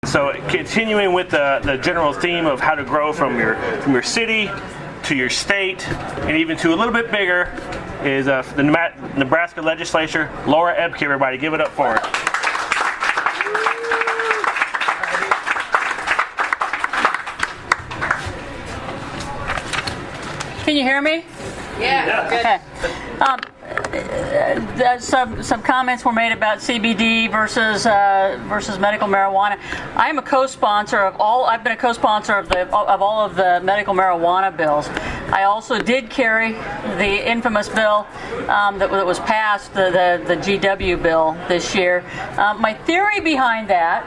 So continuing with the general theme of how to grow from your city to your state and even to a little bit bigger is the Nebraska legislature, Laura Ebke. Everybody give it up for her. Can you hear me? Yeah. Okay. Some comments were made about CBD versus medical marijuana. I am a co-sponsor of all. I've been a co-sponsor of all of the medical marijuana bills. I also did carry the infamous bill that was passed, the GW bill this year. My theory behind that,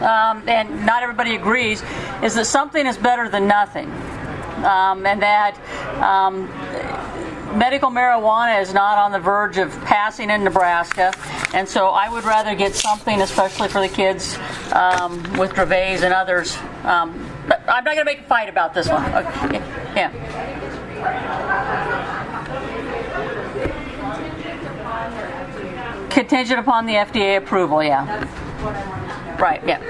and not everybody agrees, is that something is better than nothing. And that medical marijuana is not on the verge of passing in Nebraska, and so I would rather get something, especially for the kids with Dravet's and others. But I'm not going to make a fight about this one. Okay. Yeah. Contingent upon the FDA approval, yeah. Right, yeah.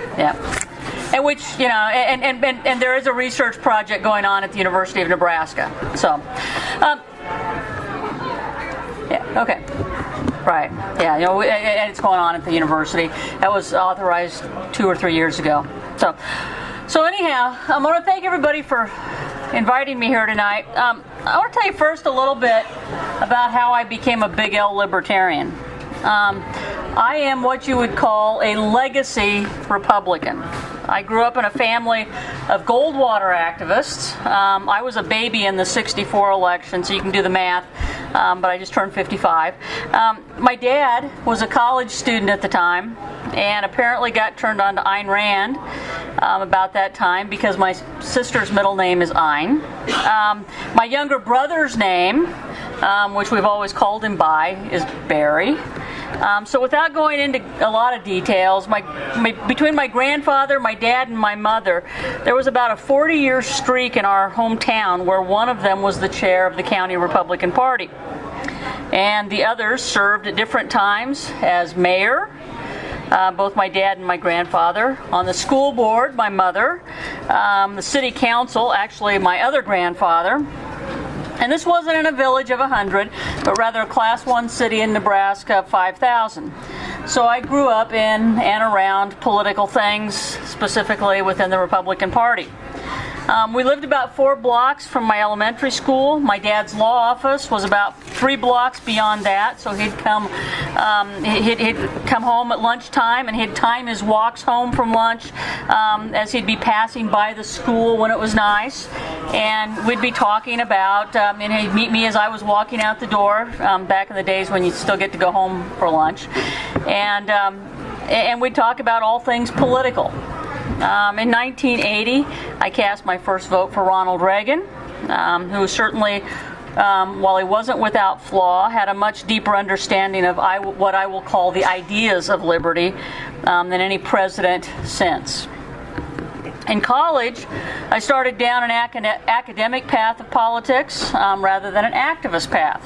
And which, and there is a research project going on at the University of Nebraska. So, yeah, okay. Right, yeah, and it's going on at the university. That was authorized 2 or 3 years ago. So anyhow, I want to thank everybody for inviting me here tonight. I want to tell you first a little bit about how I became a big L libertarian. I am what you would call a legacy Republican. I grew up in a family of Goldwater activists. I was a baby in the '64 election, so you can do the math, but I just turned 55. My dad was a college student at the time and apparently got turned on to Ayn Rand about that time because my sister's middle name is Ayn. My younger brother's name, which we've always called him by, is Barry. So without going into a lot of details, between my grandfather, my dad, and my mother, there was about a 40-year streak in our hometown where one of them was the chair of the county Republican Party. And the others served at different times as mayor, both my dad and my grandfather, on the school board, my mother, the city council, actually my other grandfather. And this wasn't in a village of 100, but rather a Class 1 city in Nebraska of 5,000. So I grew up in and around political things, specifically within the Republican Party. We lived about 4 blocks from my elementary school. My dad's law office was about 3 blocks beyond that, so he'd come home at lunchtime and he'd time his walks home from lunch as he'd be passing by the school when it was nice, and we'd be talking about, and he'd meet me as I was walking out the door, back in the days when you'd still get to go home for lunch, and we'd talk about all things political. In 1980, I cast my first vote for Ronald Reagan, who certainly, while he wasn't without flaw, had a much deeper understanding of what I will call the ideas of liberty than any president since. In college, I started down an academic path of politics rather than an activist path.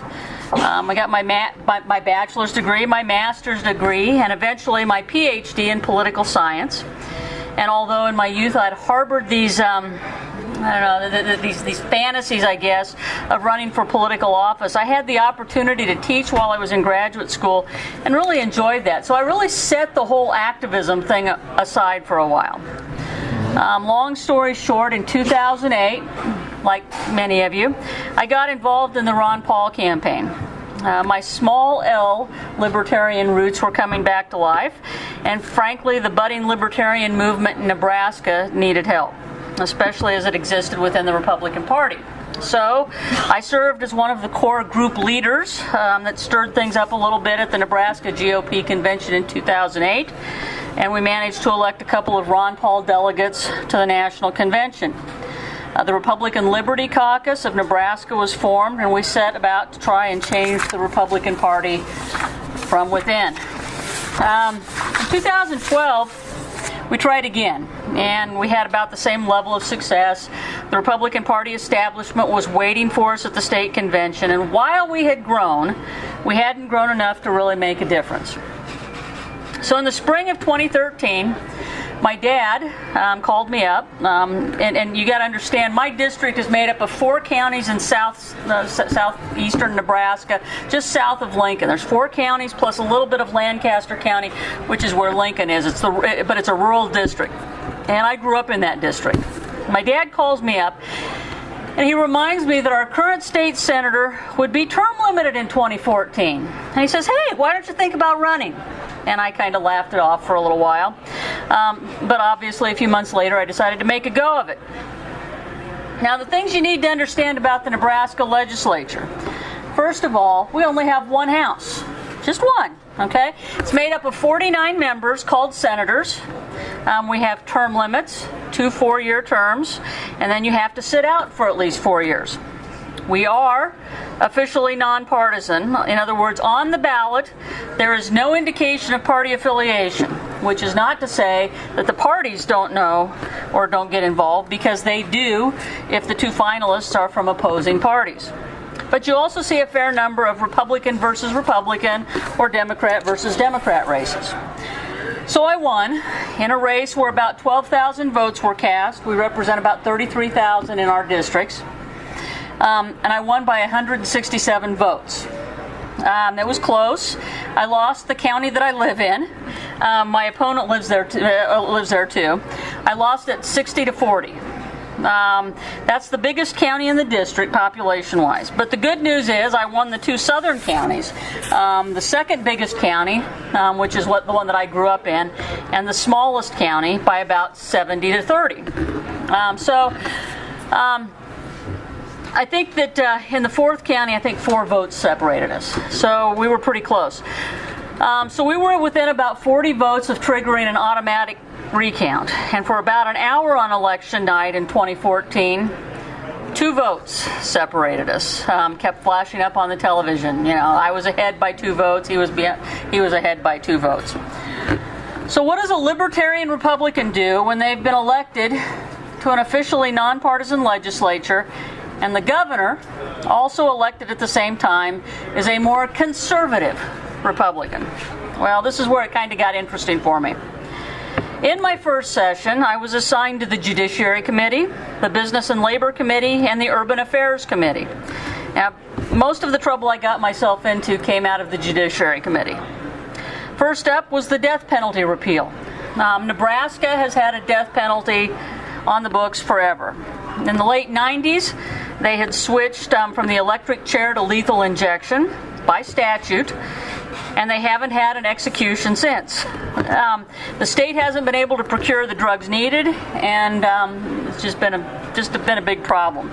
I got my bachelor's degree, my master's degree, and eventually my PhD in political science. And although in my youth I'd harbored these, these fantasies, I guess, of running for political office, I had the opportunity to teach while I was in graduate school and really enjoyed that. So I really set the whole activism thing aside for a while. Long story short, in 2008, like many of you, I got involved in the Ron Paul campaign. My small L libertarian roots were coming back to life, and frankly, the budding libertarian movement in Nebraska needed help, especially as it existed within the Republican Party. So I served as one of the core group leaders that stirred things up a little bit at the Nebraska GOP convention in 2008, and we managed to elect a couple of Ron Paul delegates to the national convention. The Republican Liberty Caucus of Nebraska was formed, and we set about to try and change the Republican Party from within. In 2012, we tried again, and we had about the same level of success. The Republican Party establishment was waiting for us at the state convention, and while we had grown, we hadn't grown enough to really make a difference. So in the spring of 2013, my dad called me up, and you got to understand, my district is made up of 4 counties in southeastern Nebraska, just south of Lincoln. There's 4 counties plus a little bit of Lancaster County, which is where Lincoln is. But it's a rural district, and I grew up in that district. My dad calls me up, and he reminds me that our current state senator would be term limited in 2014. And he says, "Hey, why don't you think about running?" And I kind of laughed it off for a little while. But obviously, a few months later, I decided to make a go of it. Now, the things you need to understand about the Nebraska legislature. First of all, we only have one house. Just one, okay? It's made up of 49 members called senators. We have term limits, 2 4-year terms, and then you have to sit out for at least 4 years. We are officially nonpartisan. In other words, on the ballot, there is no indication of party affiliation, which is not to say that the parties don't know or don't get involved, because they do if the 2 finalists are from opposing parties. But you also see a fair number of Republican versus Republican or Democrat versus Democrat races. So I won in a race where about 12,000 votes were cast. We represent about 33,000 in our districts. And I won by 167 votes. It was close. I lost the county that I live in. My opponent lives there too. I lost it 60-40. That's the biggest county in the district population-wise. But the good news is I won the 2 southern counties. The second biggest county, which is the one that I grew up in, and the smallest county by about 70-30. I think that in the 4th county, I think 4 votes separated us. So we were pretty close. So we were within about 40 votes of triggering an automatic recount. And for about an hour on election night in 2014, 2 votes separated us. Kept flashing up on the television. You know, I was ahead by 2 votes. He was ahead by 2 votes. So what does a Libertarian Republican do when they've been elected to an officially nonpartisan legislature, and the governor, also elected at the same time, is a more conservative Republican? Well, this is where it kind of got interesting for me. In my first session, I was assigned to the Judiciary Committee, the Business and Labor Committee, and the Urban Affairs Committee. Now, most of the trouble I got myself into came out of the Judiciary Committee. First up was the death penalty repeal. Nebraska has had a death penalty on the books forever. In the late 90s, they had switched from the electric chair to lethal injection by statute, and they haven't had an execution since. The state hasn't been able to procure the drugs needed, and it's just been a big problem.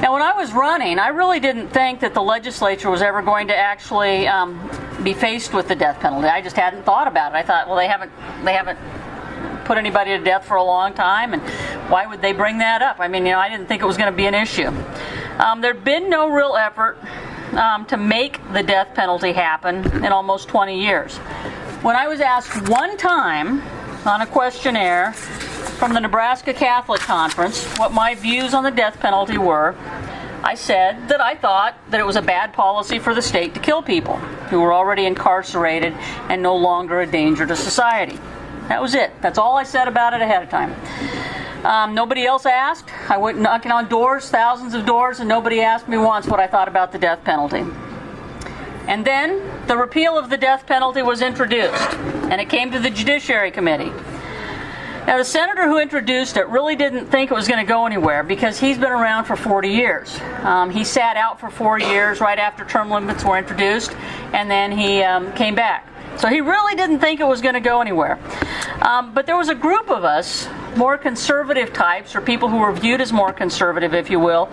Now, when I was running, I really didn't think that the legislature was ever going to actually be faced with the death penalty. I just hadn't thought about it. I thought, well, they haven't put anybody to death for a long time, and why would they bring that up? I mean, I didn't think it was going to be an issue. There'd been no real effort to make the death penalty happen in almost 20 years. When I was asked one time on a questionnaire from the Nebraska Catholic Conference what my views on the death penalty were, I said that I thought that it was a bad policy for the state to kill people who were already incarcerated and no longer a danger to society. That was it. That's all I said about it ahead of time. Nobody else asked. I went knocking on doors, thousands of doors, and nobody asked me once what I thought about the death penalty. And then the repeal of the death penalty was introduced, and it came to the Judiciary Committee. Now, the senator who introduced it really didn't think it was going to go anywhere, because he's been around for 40 years. He sat out for 4 years right after term limits were introduced, and then he came back. So he really didn't think it was going to go anywhere. But there was a group of us, more conservative types, or people who were viewed as more conservative, if you will,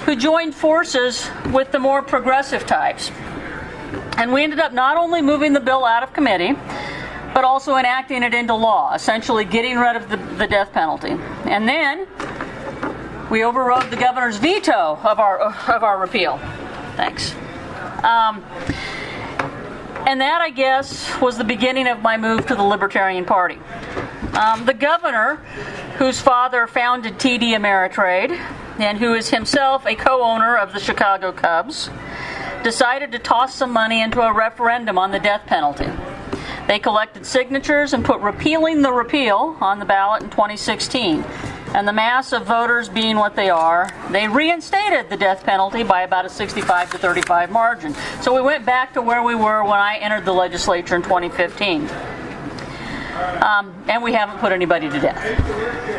who joined forces with the more progressive types. And we ended up not only moving the bill out of committee, but also enacting it into law, essentially getting rid of the death penalty. And then we overrode the governor's veto of our repeal. Thanks. And that, I guess, was the beginning of my move to the Libertarian Party. The governor, whose father founded TD Ameritrade, and who is himself a co-owner of the Chicago Cubs, decided to toss some money into a referendum on the death penalty. They collected signatures and put repealing the repeal on the ballot in 2016. And the mass of voters being what they are, they reinstated the death penalty by about a 65 to 35 margin. So we went back to where we were when I entered the legislature in 2015. And we haven't put anybody to death.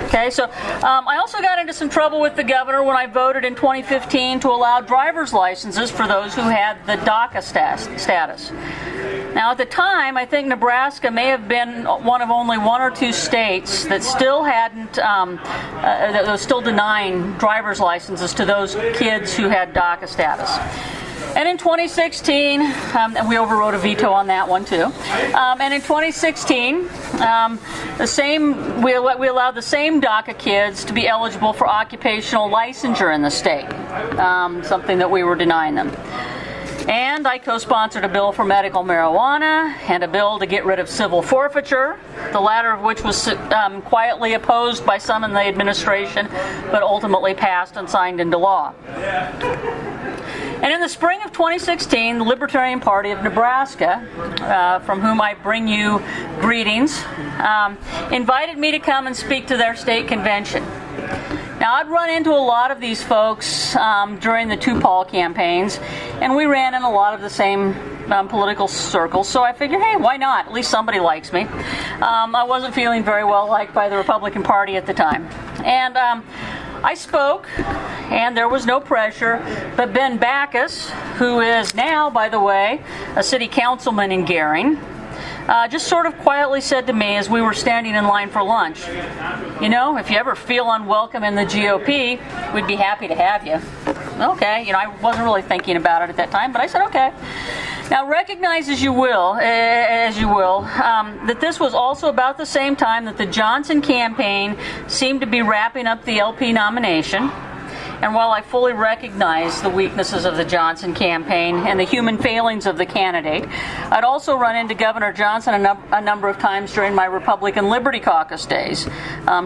Okay, so I also got into some trouble with the governor when I voted in 2015 to allow driver's licenses for those who had the DACA status. Now, at the time, I think Nebraska may have been one of only one or two states that still hadn't, that was still denying driver's licenses to those kids who had DACA status. And in 2016, and we overrode a veto on that one too. And in 2016, we allowed the same DACA kids to be eligible for occupational licensure in the state, something that we were denying them. And I co-sponsored a bill for medical marijuana and a bill to get rid of civil forfeiture, the latter of which was quietly opposed by some in the administration, but ultimately passed and signed into law. And in the spring of 2016, the Libertarian Party of Nebraska, from whom I bring you greetings, invited me to come and speak to their state convention. Now, I'd run into a lot of these folks during the two Paul campaigns, and we ran in a lot of the same political circles, so I figured, hey, why not? At least somebody likes me. I wasn't feeling very well liked by the Republican Party at the time. And I spoke, and there was no pressure, but Ben Backus, who is now, by the way, a city councilman in Gering, just sort of quietly said to me as we were standing in line for lunch, you know, if you ever feel unwelcome in the GOP, we'd be happy to have you. Okay, you know, I wasn't really thinking about it at that time, but I said okay. Now, recognize as you will, that this was also about the same time that the Johnson campaign seemed to be wrapping up the LP nomination. And while I fully recognize the weaknesses of the Johnson campaign and the human failings of the candidate, I'd also run into Governor Johnson a number of times during my Republican Liberty Caucus days.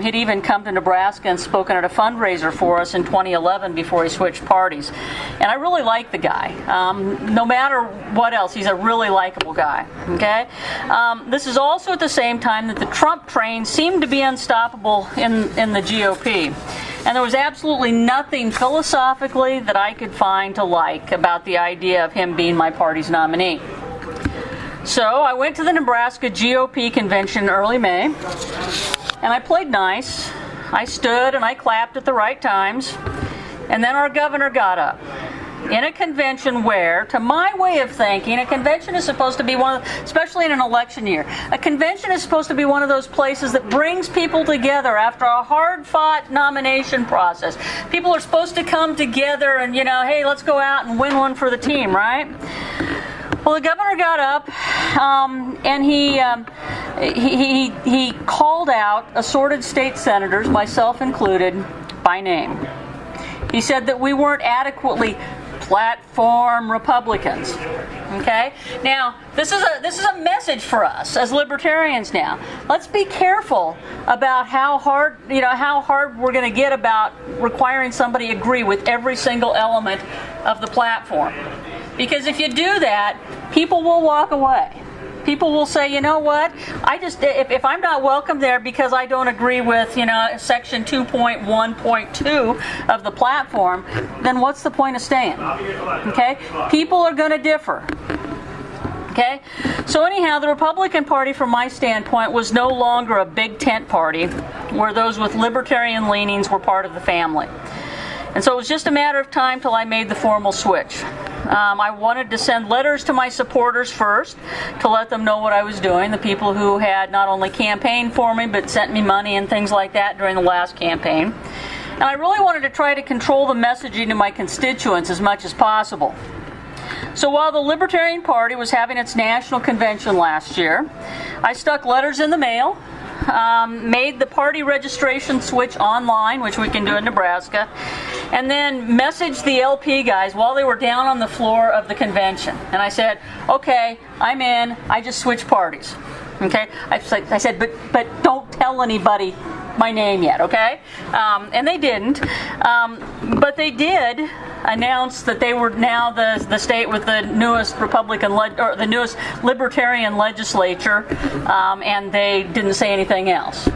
He'd even come to Nebraska and spoken at a fundraiser for us in 2011 before he switched parties. And I really like the guy. No matter what else, he's a really likable guy. Okay? This is also at the same time that the Trump train seemed to be unstoppable in the GOP. And there was absolutely nothing philosophically that I could find to like about the idea of him being my party's nominee. So I went to the Nebraska GOP convention in early May, and I played nice. I stood and I clapped at the right times, and then our governor got up. In a convention where, to my way of thinking, a convention is supposed to be especially in an election year, a convention is supposed to be one of those places that brings people together after a hard-fought nomination process. People are supposed to come together and, you know, hey, let's go out and win one for the team, right? Well, the governor got up and he called out assorted state senators, myself included, by name. He said that we weren't adequately platform Republicans. Okay? Now, this is a message for us as libertarians now. Let's be careful about how hard we're going to get about requiring somebody agree with every single element of the platform. Because if you do that, people will walk away. People will say, you know what, if I'm not welcome there because I don't agree with, section 2.1.2 of the platform, then what's the point of staying? Okay? People are going to differ. Okay? So anyhow, the Republican Party, from my standpoint, was no longer a big tent party where those with libertarian leanings were part of the family. And so it was just a matter of time till I made the formal switch. I wanted to send letters to my supporters first to let them know what I was doing, the people who had not only campaigned for me but sent me money and things like that during the last campaign. And I really wanted to try to control the messaging to my constituents as much as possible. So while the Libertarian Party was having its national convention last year, I stuck letters in the mail, made the party registration switch online, which we can do in Nebraska, and then messaged the LP guys while they were down on the floor of the convention. And I said, okay, I'm in, I just switched parties. Okay? I said, but don't tell anybody my name yet, okay? And they didn't. But they did announced that they were now the state with the newest or the newest Libertarian legislature, and they didn't say anything else.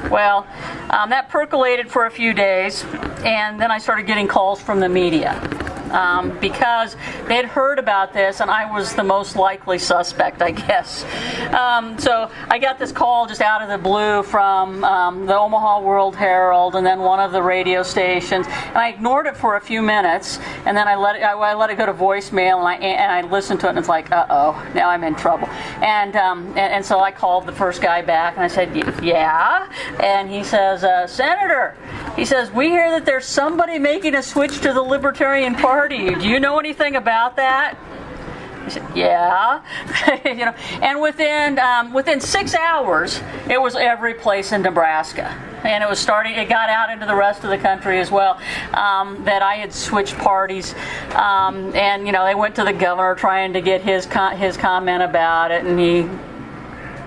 That percolated for a few days, and then I started getting calls from the media. Because they had heard about this, and I was the most likely suspect, I guess. So I got this call just out of the blue from the Omaha World Herald, and then one of the radio stations, and I ignored it for a few minutes, and then I let it go to voicemail, and I listened to it, and it's like, uh-oh, now I'm in trouble. And so I called the first guy back, and I said, yeah, and he says, Senator, he says, we hear that there's somebody making a switch to the Libertarian Party. Do you know anything about that? I said, yeah. And within 6 hours, it was every place in Nebraska. And it got out into the rest of the country as well, that I had switched parties. And they went to the governor trying to get his comment about it, and he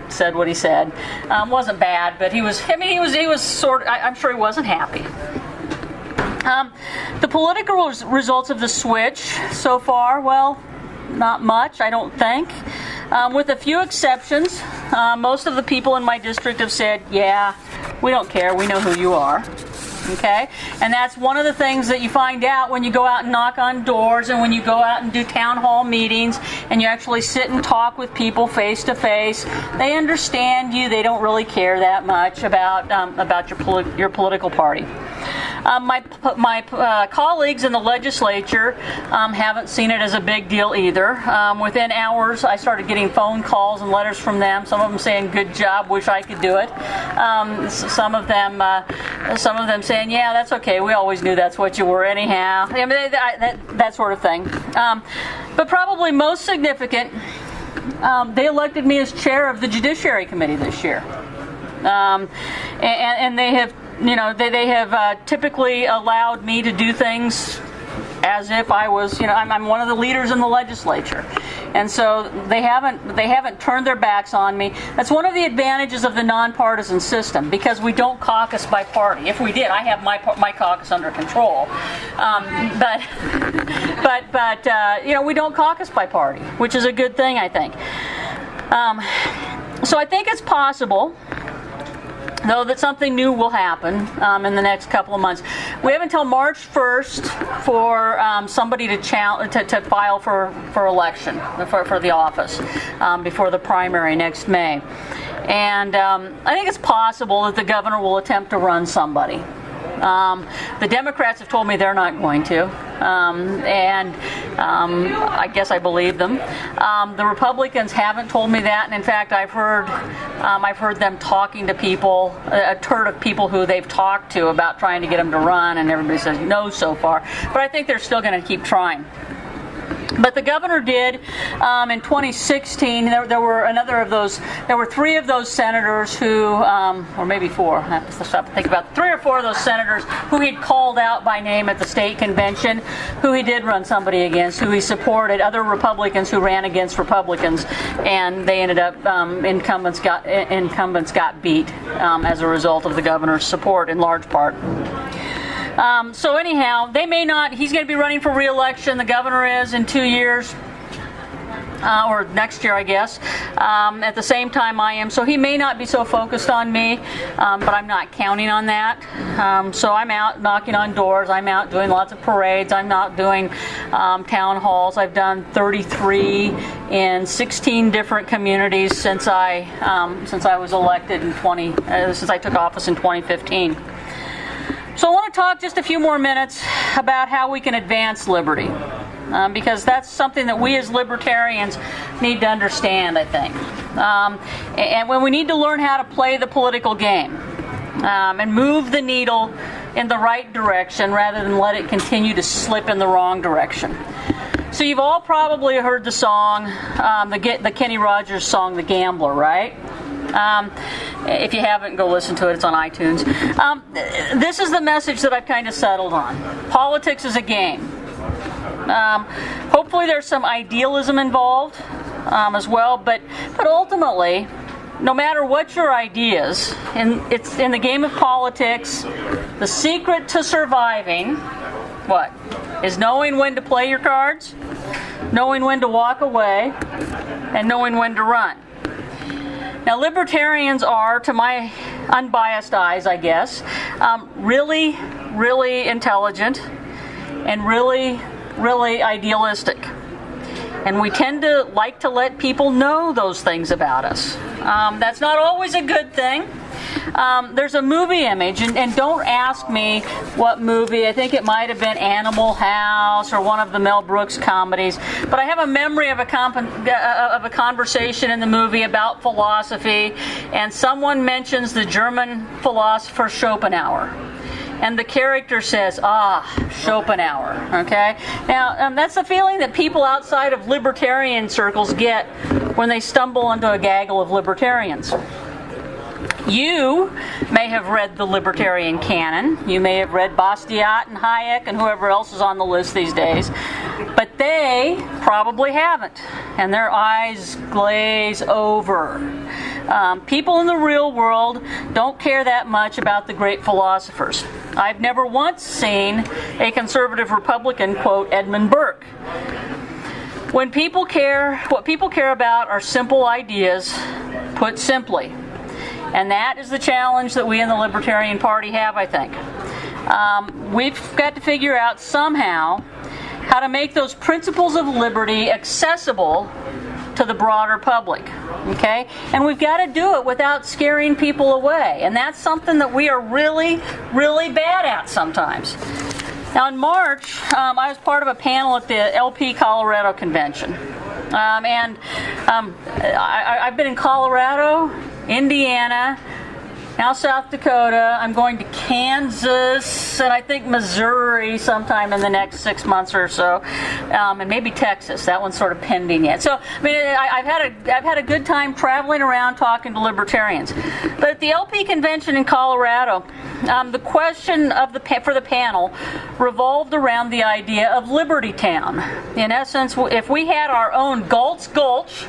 said what he said. Wasn't bad, but he was sort of, I'm sure he wasn't happy. The political results of the switch so far, well, not much, I don't think. With a few exceptions, most of the people in my district have said, yeah, we don't care, we know who you are. Okay? And that's one of the things that you find out when you go out and knock on doors, and when you go out and do town hall meetings, and you actually sit and talk with people face to face. They understand you. They don't really care that much about your political party. My colleagues in the legislature haven't seen it as a big deal either. Within hours, I started getting phone calls and letters from them. Some of them saying, "Good job, wish I could do it." Some of them saying, "Yeah, that's okay. We always knew that's what you were anyhow." I mean, that sort of thing. But probably most significant, they elected me as chair of the Judiciary Committee this year, and they have. They have typically allowed me to do things as if I was, I'm one of the leaders in the legislature, and so they haven't turned their backs on me. That's one of the advantages of the nonpartisan system, because we don't caucus by party. If we did, I have my caucus under control, but we don't caucus by party, which is a good thing, I think. So I think it's possible, though, that something new will happen in the next couple of months. We have until March 1st for somebody to file for election for the office before the primary next May. And I think it's possible that the governor will attempt to run somebody. The Democrats have told me they're not going to, and I guess I believe them. The Republicans haven't told me that, and in fact, I've heard them talking to people, a turd of people who they've talked to about trying to get them to run, and everybody says no so far. But I think they're still going to keep trying. But the governor did in 2016. There were 3 of those senators who, or maybe 4. I have to stop and think about 3 or 4 of those senators who he'd called out by name at the state convention, who he did run somebody against, who he supported, other Republicans who ran against Republicans, and they ended up incumbents got beat as a result of the governor's support in large part. So anyhow, they may not. He's going to be running for re-election. The governor is in 2 years, or next year, I guess. At the same time I am. So he may not be so focused on me, but I'm not counting on that. So I'm out knocking on doors. I'm out doing lots of parades. I'm out doing town halls. I've done 33 in 16 different communities since I was elected since I took office in 2015. So I want to talk just a few more minutes about how we can advance liberty, because that's something that we as libertarians need to understand, I think. And when we need to learn how to play the political game and move the needle in the right direction rather than let it continue to slip in the wrong direction. So you've all probably heard the song, the Kenny Rogers song, "The Gambler," right? If you haven't, go listen to it. It's on iTunes. This is the message that I've kind of settled on. Politics is a game. Hopefully there's some idealism involved as well, but ultimately, no matter what your ideas, it's in the game of politics, the secret to surviving what? Is knowing when to play your cards, knowing when to walk away, and knowing when to run. Now, libertarians are, to my unbiased eyes, I guess, really, really intelligent and really, really idealistic. And we tend to like to let people know those things about us. That's not always a good thing. There's a movie image, and don't ask me what movie. I think it might have been Animal House or one of the Mel Brooks comedies. But I have a memory of a conversation in the movie about philosophy, and someone mentions the German philosopher Schopenhauer. And the character says, Schopenhauer, okay? Now, that's the feeling that people outside of libertarian circles get when they stumble into a gaggle of libertarians. You may have read the libertarian canon. You may have read Bastiat and Hayek and whoever else is on the list these days. But they probably haven't. And their eyes glaze over. People in the real world don't care that much about the great philosophers. I've never once seen a conservative Republican quote Edmund Burke. What people care about are simple ideas, put simply. And that is the challenge that we in the Libertarian Party have, I think. We've got to figure out somehow how to make those principles of liberty accessible to the broader public, okay? And we've got to do it without scaring people away. And that's something that we are really, really bad at sometimes. Now in March, I was part of a panel at the LP Colorado Convention. I've been in Colorado, Indiana, now South Dakota. I'm going to Kansas and I think Missouri sometime in the next 6 months or so, and maybe Texas. That one's sort of pending yet. So, I mean, I've had a good time traveling around talking to libertarians. But at the LP convention in Colorado, the question for the panel revolved around the idea of Liberty Town. In essence, if we had our own Galt's Gulch,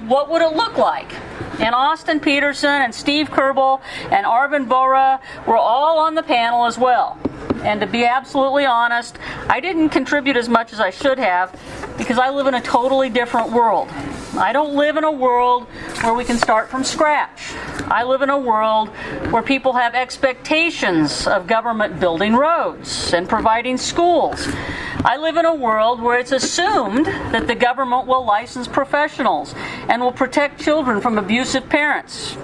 what would it look like? And Austin Peterson and Steve Kerbel and Arvind Vohra were all on the panel as well. And to be absolutely honest, I didn't contribute as much as I should have because I live in a totally different world. I don't live in a world where we can start from scratch. I live in a world where people have expectations of government building roads and providing schools. I live in a world where it's assumed that the government will license professionals and will protect children from abusive parents.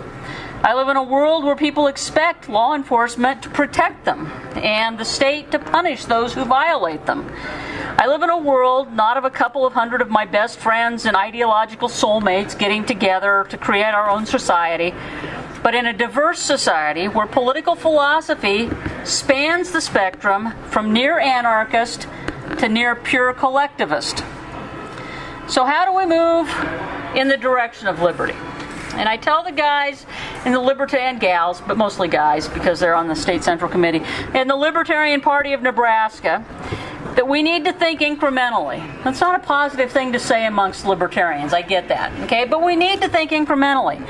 I live in a world where people expect law enforcement to protect them and the state to punish those who violate them. I live in a world not of a couple of hundred of my best friends and ideological soulmates getting together to create our own society, but in a diverse society where political philosophy spans the spectrum from near anarchist to near pure collectivist. So how do we move in the direction of liberty? And I tell the guys in the Libertarian, and gals, but mostly guys because they're on the State Central Committee, in the Libertarian Party of Nebraska, that we need to think incrementally. That's not a positive thing to say amongst libertarians, I get that, okay? But we need to think incrementally.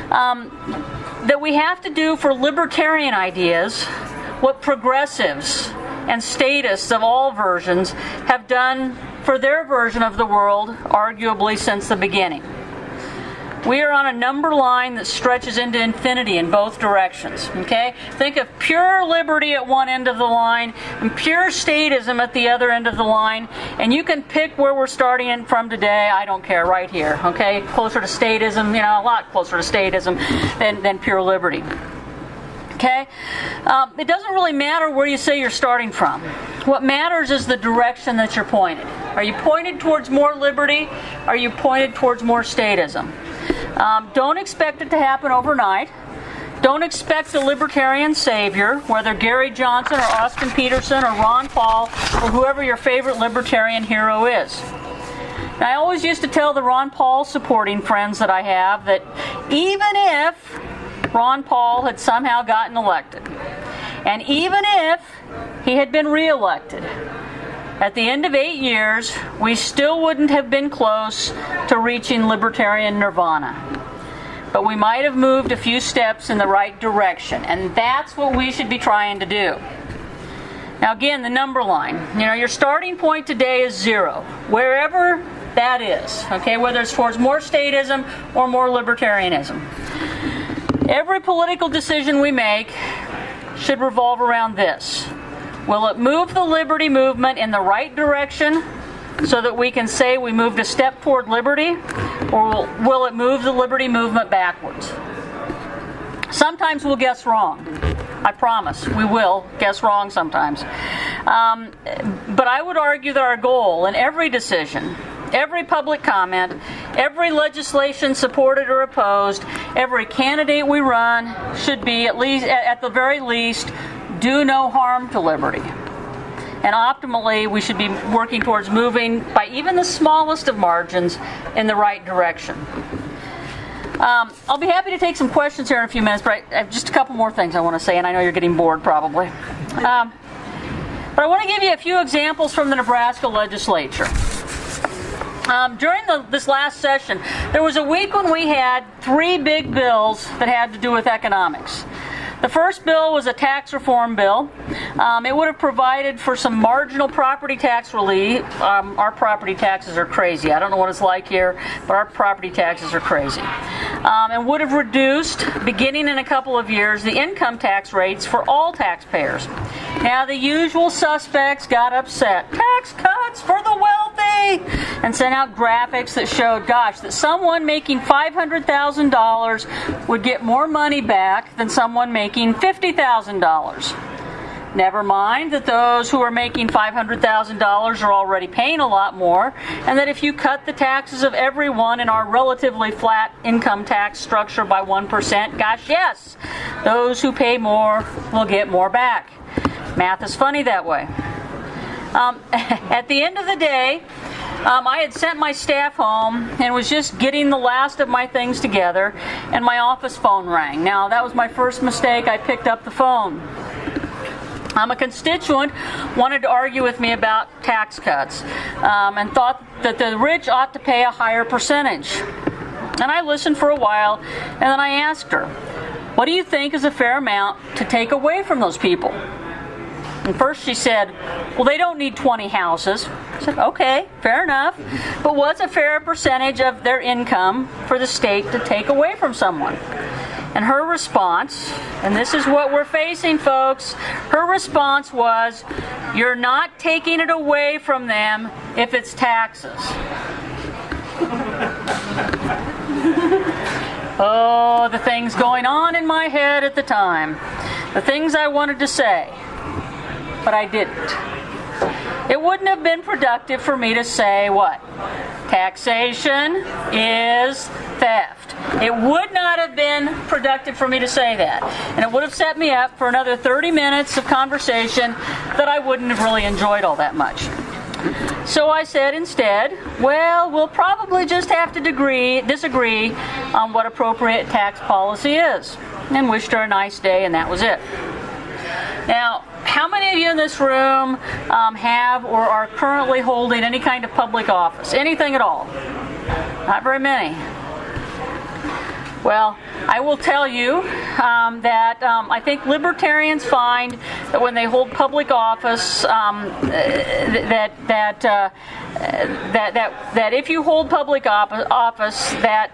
That we have to do for libertarian ideas what progressives and statists of all versions have done for their version of the world, arguably since the beginning. We are on a number line that stretches into infinity in both directions, okay? Think of pure liberty at one end of the line and pure statism at the other end of the line, and you can pick where we're starting in from today. I don't care, right here, okay? Closer to statism, a lot closer to statism than pure liberty. Okay? It doesn't really matter where you say you're starting from. What matters is the direction that you're pointed. Are you pointed towards more liberty? Are you pointed towards more statism? Don't expect it to happen overnight. Don't expect a libertarian savior, whether Gary Johnson or Austin Peterson or Ron Paul or whoever your favorite libertarian hero is. And I always used to tell the Ron Paul supporting friends that I have that even if Ron Paul had somehow gotten elected, and even if he had been reelected, at the end of 8 years, we still wouldn't have been close to reaching libertarian nirvana. But we might have moved a few steps in the right direction, and that's what we should be trying to do. Now again, the number line. Your starting point today is 0, wherever that is. Okay, whether it's towards more statism or more libertarianism. Every political decision we make should revolve around this. Will it move the liberty movement in the right direction so that we can say we moved a step toward liberty, or will it move the liberty movement backwards? Sometimes we'll guess wrong. I promise we will guess wrong sometimes. But I would argue that our goal in every decision, every public comment, every legislation supported or opposed, every candidate we run should be at the very least, do no harm to liberty. And optimally, we should be working towards moving by even the smallest of margins in the right direction. I'll be happy to take some questions here in a few minutes, but I have just a couple more things I want to say, and I know you're getting bored probably. But I want to give you a few examples from the Nebraska legislature. During this last session, there was a week when we had 3 big bills that had to do with economics. The first bill was a tax reform bill. It would have provided for some marginal property tax relief. Our property taxes are crazy. I don't know what it's like here, but our property taxes are crazy. And would have reduced, beginning in a couple of years, the income tax rates for all taxpayers. Now, the usual suspects got upset. Tax cuts for the wealthy! And sent out graphics that showed, that someone making $500,000 would get more money back than someone making $50,000. Never mind that those who are making $500,000 are already paying a lot more, and that if you cut the taxes of everyone in our relatively flat income tax structure by 1%, yes, those who pay more will get more back. Math is funny that way. At the end of the day, I had sent my staff home and was just getting the last of my things together, and my office phone rang. Now, that was my first mistake. I picked up the phone. A constituent wanted to argue with me about tax cuts and thought that the rich ought to pay a higher percentage. And I listened for a while, and then I asked her, what do you think is a fair amount to take away from those people? And first she said, well, they don't need 20 houses. I said, okay, fair enough. But what's a fair percentage of their income for the state to take away from someone? And her response, and this is what we're facing, folks, her response was, you're not taking it away from them if it's taxes. Oh, the things going on in my head at the time. The things I wanted to say. But I didn't. It wouldn't have been productive for me to say what? Taxation is theft. It would not have been productive for me to say that. And it would have set me up for another 30 minutes of conversation that I wouldn't have really enjoyed all that much. So I said instead, well, we'll probably just have to disagree on what appropriate tax policy is. And wished her a nice day, and that was it. Now, how many of you in this room have or are currently holding any kind of public office? Anything at all? Not very many. Well, I will tell you that I think libertarians find that when they hold public office, that if you hold public office, that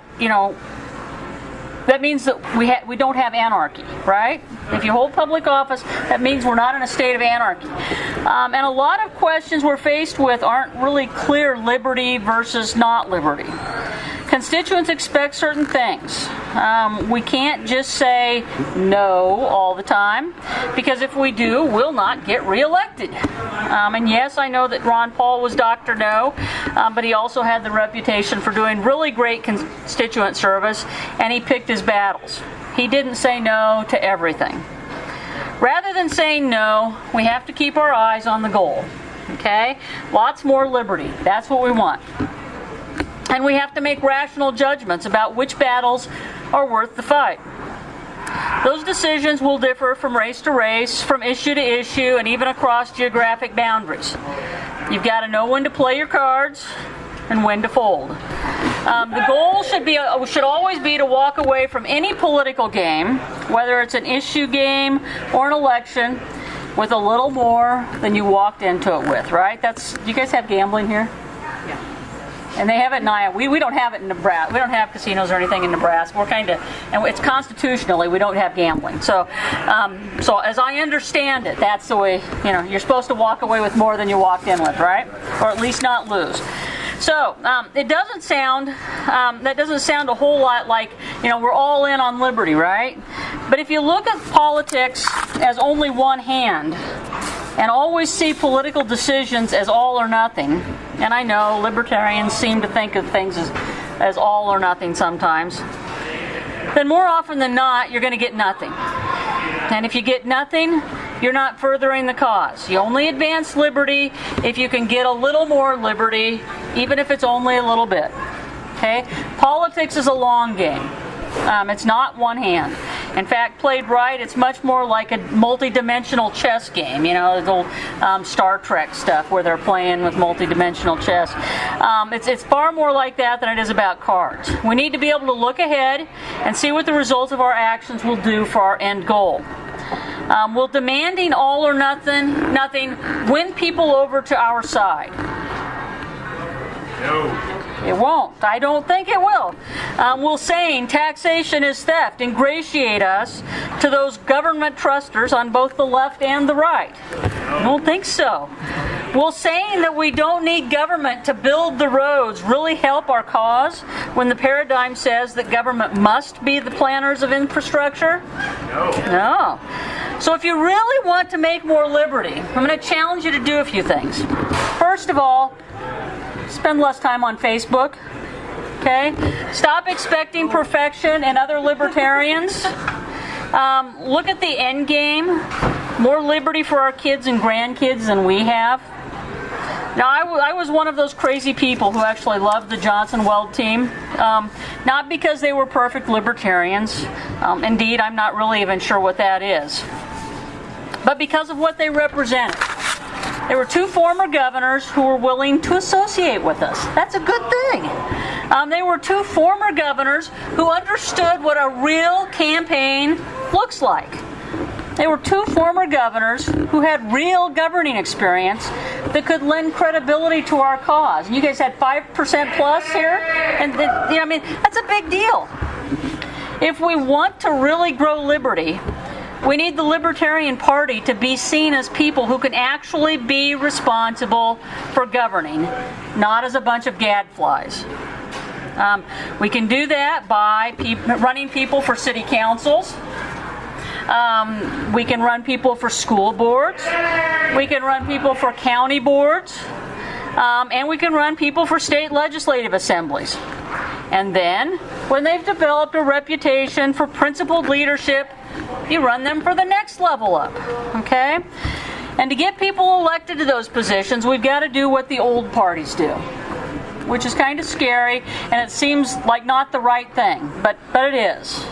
that means that we don't have anarchy, right? If you hold public office, that means we're not in a state of anarchy. And a lot of questions we're faced with aren't really clear liberty versus not liberty. Constituents expect certain things. We can't just say no all the time, because if we do, we'll not get reelected. And yes, I know that Ron Paul was Dr. No, but he also had the reputation for doing really great constituent service, and he picked his battles. He didn't say no to everything. Rather than saying no, we have to keep our eyes on the goal. Okay? Lots more liberty. That's what we want. And we have to make rational judgments about which battles are worth the fight. Those decisions will differ from race to race, from issue to issue, and even across geographic boundaries. You've got to know when to play your cards and when to fold. The goal should always be to walk away from any political game, whether it's an issue game or an election, with a little more than you walked into it with, right? You guys have gambling here? And they have it in Iowa. We don't have it in Nebraska. We don't have casinos or anything in Nebraska. And it's constitutionally, we don't have gambling. So as I understand it, that's the way, you're supposed to walk away with more than you walked in with, right? Or at least not lose. So it doesn't sound, that doesn't sound a whole lot like, we're all in on liberty, right? But if you look at politics as only one hand, and always see political decisions as all or nothing, and I know libertarians seem to think of things as all or nothing sometimes, then more often than not, you're going to get nothing. And if you get nothing, you're not furthering the cause. You only advance liberty if you can get a little more liberty, even if it's only a little bit. Okay? Politics is a long game. It's not one hand. In fact, played right, it's much more like a multi-dimensional chess game. The old Star Trek stuff where they're playing with multi-dimensional chess. It's far more like that than it is about cards. We need to be able to look ahead and see what the results of our actions will do for our end goal. Will demanding all or nothing win people over to our side? No. It won't. I don't think it will. Will saying taxation is theft ingratiate us to those government trusters on both the left and the right? I don't think so. Will saying that we don't need government to build the roads really help our cause when the paradigm says that government must be the planners of infrastructure? No. So if you really want to make more liberty, I'm going to challenge you to do a few things. First of all, spend less time on Facebook. Okay? Stop expecting perfection in other libertarians. Look at the end game. More liberty for our kids and grandkids than we have. Now, I was one of those crazy people who actually loved the Johnson Weld team. Not because they were perfect libertarians. Indeed, I'm not really even sure what that is. But because of what they represented. There were two former governors who were willing to associate with us. That's a good thing. They were two former governors who understood what a real campaign looks like. They were two former governors who had real governing experience that could lend credibility to our cause. And you guys had 5% plus here, and that's a big deal. If we want to really grow liberty, we need the Libertarian Party to be seen as people who can actually be responsible for governing, not as a bunch of gadflies. We can do that by running people for city councils. We can run people for school boards. We can run people for county boards. And we can run people for state legislative assemblies. And then, when they've developed a reputation for principled leadership, you run them for the next level up. Okay? And to get people elected to those positions, we've got to do what the old parties do, which is kind of scary, and it seems like not the right thing, but it is.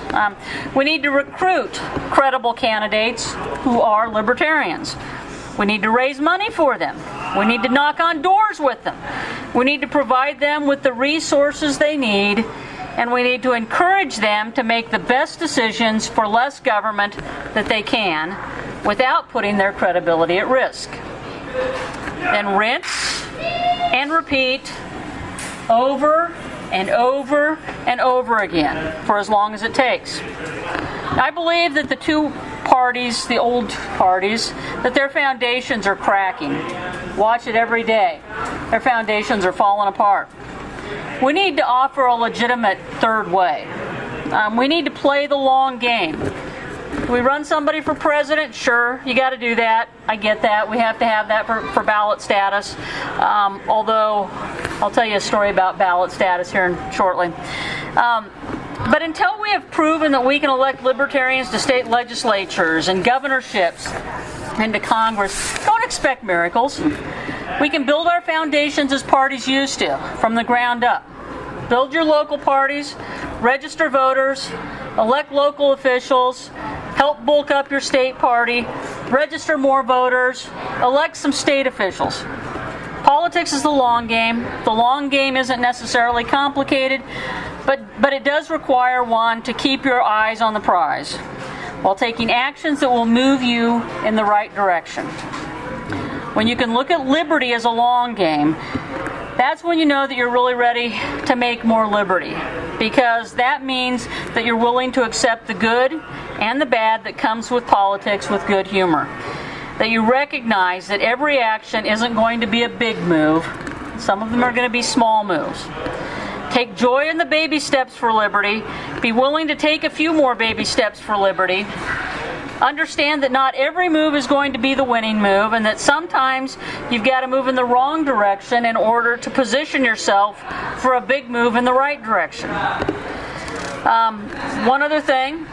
We need to recruit credible candidates who are libertarians. We need to raise money for them. We need to knock on doors with them. We need to provide them with the resources they need, and we need to encourage them to make the best decisions for less government that they can without putting their credibility at risk. Then rinse and repeat over and over and over again for as long as it takes. I believe that the two parties, the old parties, that their foundations are cracking. Watch it every day. Their foundations are falling apart. We need to offer a legitimate third way. We need to play the long game. We run somebody for president? Sure, you got to do that. I get that. We have to have that for ballot status. Although, I'll tell you a story about ballot status here shortly. But until we have proven that we can elect libertarians to state legislatures and governorships and to Congress, don't expect miracles. We can build our foundations as parties used to, from the ground up. Build your local parties, register voters, elect local officials, help bulk up your state party, register more voters, elect some state officials. Politics is the long game. The long game isn't necessarily complicated, but it does require one to keep your eyes on the prize. while taking actions that will move you in the right direction. When you can look at liberty as a long game, that's when you know that you're really ready to make more liberty, because that means that you're willing to accept the good and the bad that comes with politics with good humor. That you recognize that every action isn't going to be a big move. Some of them are going to be small moves. Take joy in the baby steps for liberty. Be willing to take a few more baby steps for liberty. Understand that not every move is going to be the winning move, and that sometimes you've got to move in the wrong direction in order to position yourself for a big move in the right direction. One other thing. Do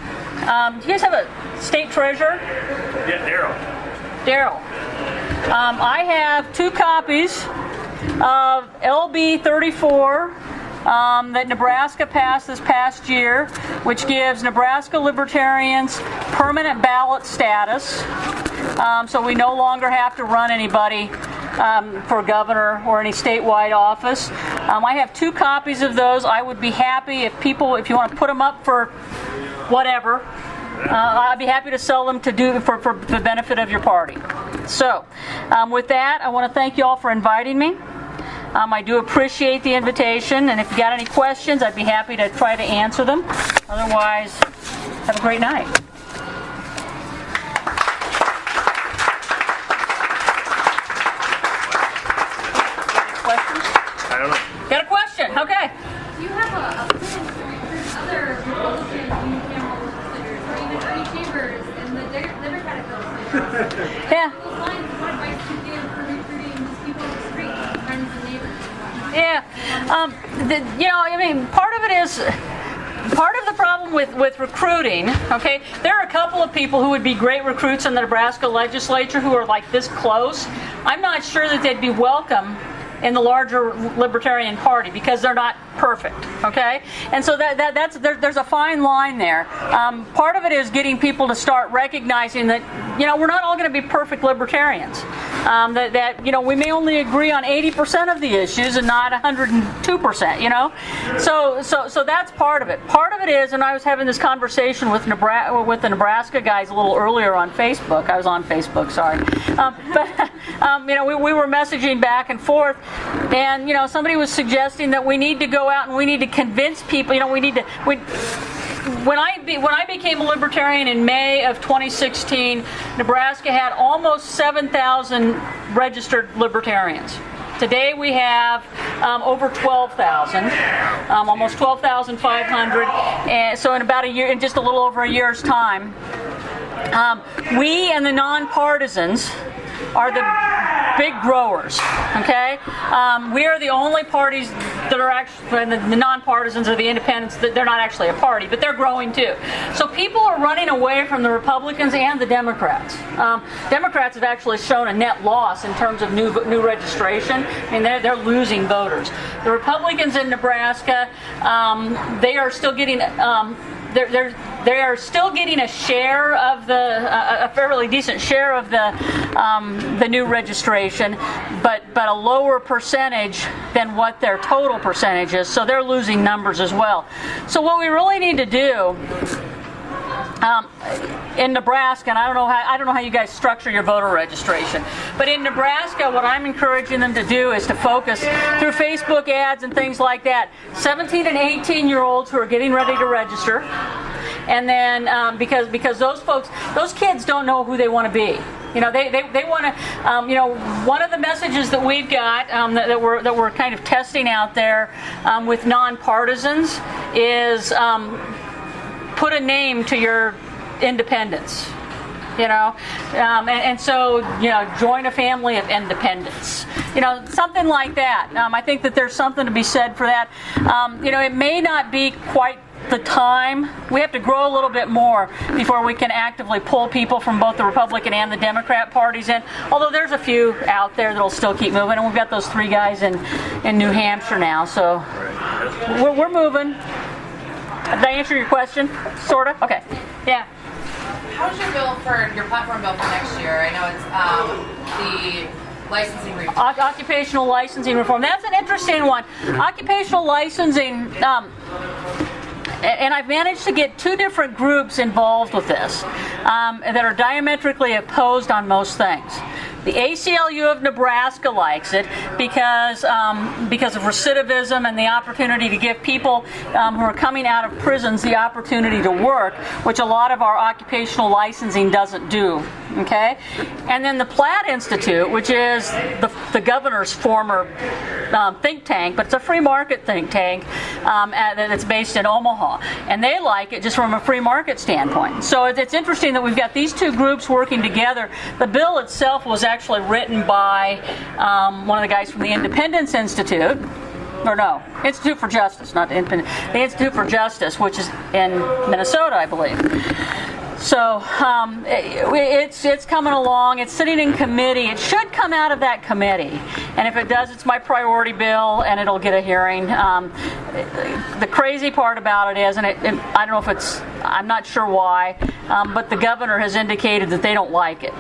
you guys have a state treasurer? Yeah, Daryl. I have 2 copies of LB 34 that Nebraska passed this past year, which gives Nebraska Libertarians permanent ballot status. So we no longer have to run anybody for governor or any statewide office. I have 2 copies of those. I would be happy if you want to put them up for whatever, I'd be happy to sell them for the benefit of your party. So, with that, I want to thank you all for inviting me. I do appreciate the invitation, and if you got any questions, I'd be happy to try to answer them. Otherwise, have a great night. Questions? I don't know. Got a question? Okay. Do you have a plan to recruit other Republican unicameral legislators or even Ernie Chambers and the Democratic legislators? Yeah. Those lines, what advice do you give for recruiting these people in the street, friends and neighbors? Yeah. Part of the problem with recruiting, okay, there are a couple of people who would be great recruits in the Nebraska legislature who are like this close. I'm not sure that they'd be welcome in the larger Libertarian Party because they're not perfect, okay? And so there's a fine line there. Part of it is getting people to start recognizing that, we're not all going to be perfect Libertarians. That we may only agree on 80% of the issues and not 102%, So that's part of it. Part of it is, and I was having this conversation with the Nebraska guys a little earlier on Facebook. I was on Facebook, sorry. We were messaging back and forth, and somebody was suggesting that we need to go out and we need to convince people. When I became a Libertarian in May of 2016, Nebraska had almost 7,000 registered Libertarians. Today we have over 12,000, almost 12,500. And so in about a year, in just a little over a year's time, we and the nonpartisans are the big growers, okay? We are the only parties that are actually, the nonpartisans or the independents, they're not actually a party, but they're growing too. So people are running away from the Republicans and the Democrats. Democrats have actually shown a net loss in terms of new registration. I mean, they're losing voters. The Republicans in Nebraska, they are still getting they are still getting a share of a fairly decent share of the new registration, but a lower percentage than what their total percentage is. So they're losing numbers as well. So what we really need to do in Nebraska, and I don't know how you guys structure your voter registration, but in Nebraska, what I'm encouraging them to do is to focus through Facebook ads and things like that. 17 and 18-year-olds who are getting ready to register, and then because those kids don't know who they want to be. They want to. One of the messages that we've got that we're kind of testing out there with nonpartisans is. Put a name to your independence, and so join a family of independents, something like that. I think that there's something to be said for that. It may not be quite the time. We have to grow a little bit more before we can actively pull people from both the Republican and the Democrat parties in, although there's a few out there that'll still keep moving, and we've got those 3 guys in New Hampshire now, so we're moving. Did I answer your question? Sort of? Okay. Yeah. How's your platform bill for next year? I know it's the licensing reform. Occupational licensing reform. That's an interesting one. Occupational licensing, and I've managed to get 2 different groups involved with this that are diametrically opposed on most things. The ACLU of Nebraska likes it because of recidivism and the opportunity to give people who are coming out of prisons the opportunity to work, which a lot of our occupational licensing doesn't do. Okay, and then the Platt Institute, which is the governor's former think tank, but it's a free market think tank that's based in Omaha, and they like it just from a free market standpoint. So it's interesting that we've got these 2 groups working together. The bill itself was actually written by one of the guys from the Independence Institute. Or no, Institute for Justice, not the Independent. The Institute for Justice, which is in Minnesota, I believe. So it's coming along. It's sitting in committee. It should come out of that committee. And if it does, it's my priority bill, and it'll get a hearing. The crazy part about it is, and I don't know if it's, I'm not sure why, but the governor has indicated that they don't like it.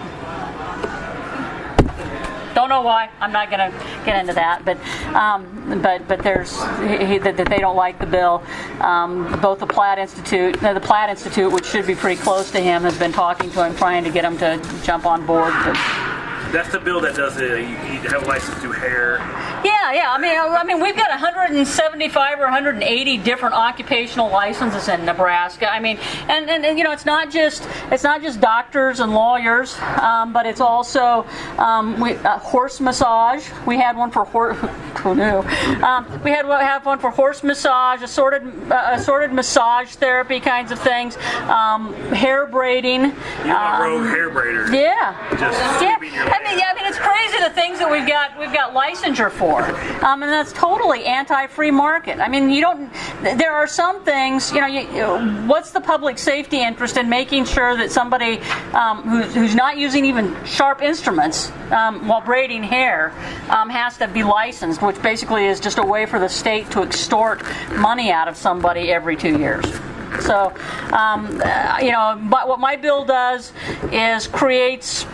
Don't know why. I'm not going to get into that, but there's that they don't like the bill. Both the Platt Institute, which should be pretty close to him, has been talking to him, trying to get him to jump on board. But that's the bill that does it. You need to have a license to do hair. Yeah. I mean, we've got 175 or 180 different occupational licenses in Nebraska. I mean, and you know, it's not just doctors and lawyers, but it's also horse massage. We had one for horse. Who knew? We have one for horse massage, assorted massage therapy kinds of things, hair braiding. You want rogue hair braiders? Yeah. Yeah. I mean, it's crazy the things that we've got licensure for, and that's totally anti-free market. I mean, there are some things, what's the public safety interest in making sure that somebody who's not using even sharp instruments while braiding hair has to be licensed, which basically is just a way for the state to extort money out of somebody every 2 years. So, but what my bill does is creates,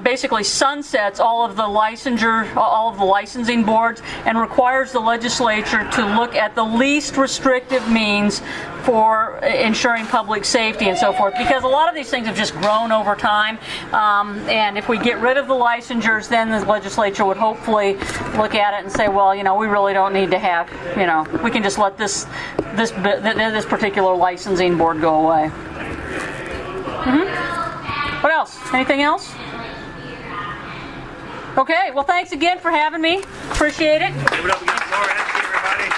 basically sunsets all of the licensing boards, and requires the legislature to look at the least restrictive means for ensuring public safety and so forth, because a lot of these things have just grown over time, and if we get rid of the licensures, then the legislature would hopefully look at it and say, well, we really don't need to have, we can just let this particular licensing board go away. What else? Anything else? Okay, well, thanks again for having me. Appreciate it. Give it up again for Laura Ebke, everybody.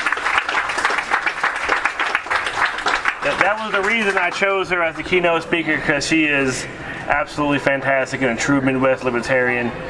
That was the reason I chose her as the keynote speaker, because she is absolutely fantastic and a true Midwest Libertarian.